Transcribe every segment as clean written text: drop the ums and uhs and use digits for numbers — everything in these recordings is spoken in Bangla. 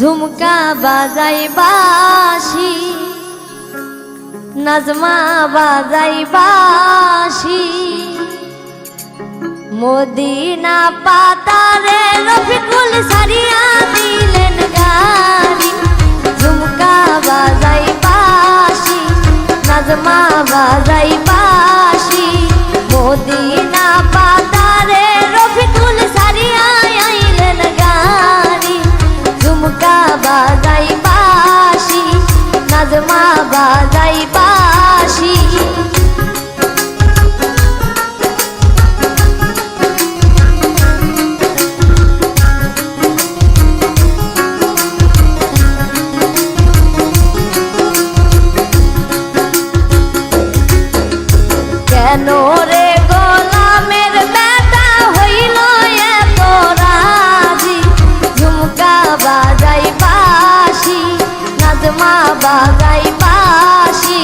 ঝুমকা বাজাই বাঁশি, নাজমা বাজাই বাঁশি, মদিনা পাতারে রফিকুল সারিয়া দিলেন গাড়ি। ঝুমকা বাজাই বাঁশি, নাজমা বাজাই বাঁশি, মদিনা পাতারে রফিকুল সারিয়া আইলেন গাড়ি। ঝুমকা বাজাই বাঁশি, নাজমা বাজাই বাঁশি। কেন রে গোলামের বেটা হইল এত রাজি? ঝুমকা বাজাই বাঁশি, নাজমা বাজাই বাঁশি,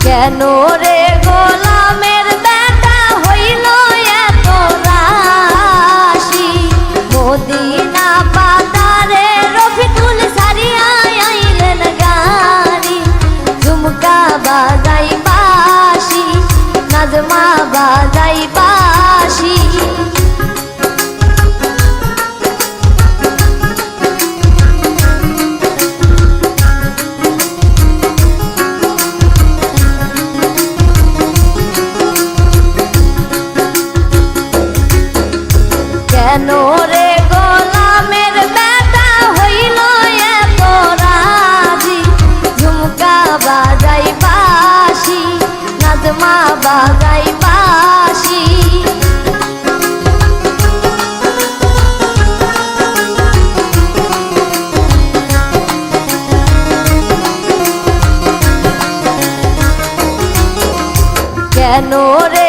কেন রে গোলামের বেটা হইল এত রাশি? মদিনা পাতারে রফিকুল সারিয়া আইলেন গাড়ি। ঝুমকা বাজাই বাঁশি, নাজমা বাজাই বাঁশি। কেন রে গোলামের বেটা হইল এত রাজি? ঝুমকা বাজাই বাঁশি, নাজমা বাজাই বাঁশি। কেন রে